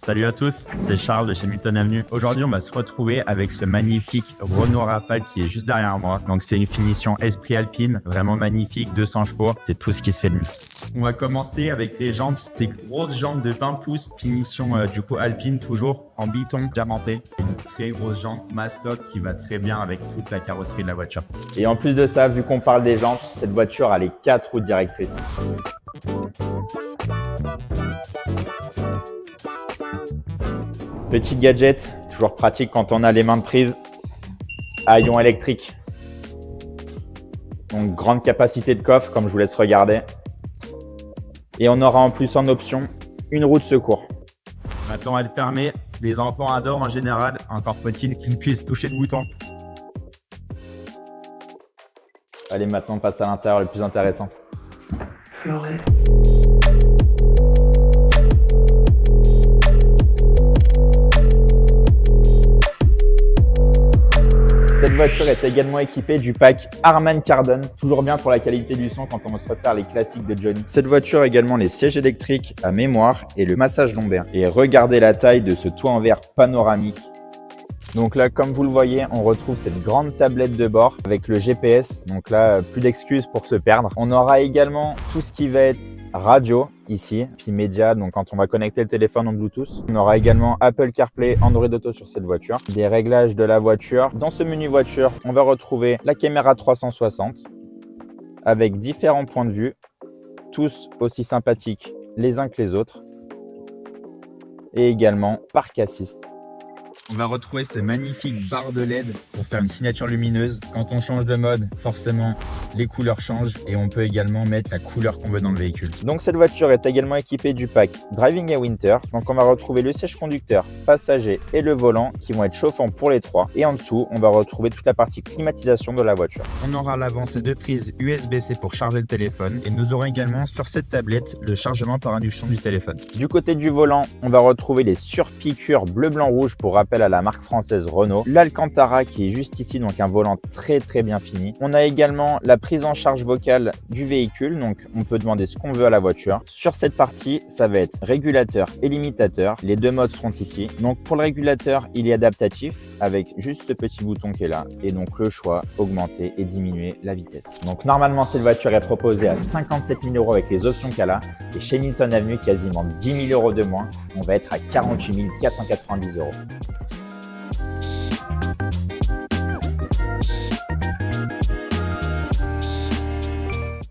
Salut à tous, c'est Charles de chez Milton Avenue. Aujourd'hui, on va se retrouver avec ce magnifique Renault Rafale qui est juste derrière moi. Donc, c'est une finition esprit alpine, vraiment magnifique, 200 chevaux. C'est tout ce qui se fait de mieux. On va commencer avec les jantes, ces grosses jantes de 20 pouces, finition du coup alpine, toujours en biton diamanté. Une très grosse jante Mastock qui va très bien avec toute la carrosserie de la voiture. Et en plus de ça, vu qu'on parle des jantes, cette voiture a les 4 roues directrices. Petit gadget, toujours pratique quand on a les mains de prise, haillon électrique. Donc grande capacité de coffre comme je vous laisse regarder. Et on aura en plus en option une roue de secours. Maintenant, on va le fermer. Les enfants adorent en général, encore faut-il qu'ils puissent toucher le bouton. Allez, maintenant on passe à l'intérieur, le plus intéressant. Cette voiture est également équipée du pack Harman Kardon, toujours bien pour la qualité du son quand on veut se refaire les classiques de Johnny. Cette voiture a également les sièges électriques à mémoire et le massage lombaire. Et regardez la taille de ce toit en verre panoramique. Donc là, comme vous le voyez, on retrouve cette grande tablette de bord avec le GPS. Donc là, plus d'excuses pour se perdre. On aura également tout ce qui va être radio ici, puis média, donc quand on va connecter le téléphone en Bluetooth. On aura également Apple CarPlay, Android Auto sur cette voiture. Des réglages de la voiture. Dans ce menu voiture, on va retrouver la caméra 360 avec différents points de vue, tous aussi sympathiques les uns que les autres. Et également Park Assist. On va retrouver ces magnifiques barres de LED pour faire une signature lumineuse. Quand on change de mode, forcément, les couleurs changent et on peut également mettre la couleur qu'on veut dans le véhicule. Donc cette voiture est également équipée du pack Driving and Winter. Donc on va retrouver le siège conducteur, passager et le volant qui vont être chauffants pour les trois. Et en dessous, on va retrouver toute la partie climatisation de la voiture. On aura à l'avant ces deux prises USB-C pour charger le téléphone et nous aurons également sur cette tablette le chargement par induction du téléphone. Du côté du volant, on va retrouver les surpiqûres bleu, blanc, rouge pour rappel à la marque française Renault. L'Alcantara qui est juste ici, donc un volant très bien fini. On a également la prise en charge vocale du véhicule, donc on peut demander ce qu'on veut à la voiture. Sur cette partie, ça va être régulateur et limitateur. Les deux modes seront ici. Donc pour le régulateur, il est adaptatif avec juste ce petit bouton qui est là et donc le choix augmenter et diminuer la vitesse. Donc normalement, cette voiture est proposée à 57 000 € avec les options qu'elle a et chez Milton Avenue, quasiment 10 000 € de moins. On va être à 48 490 €.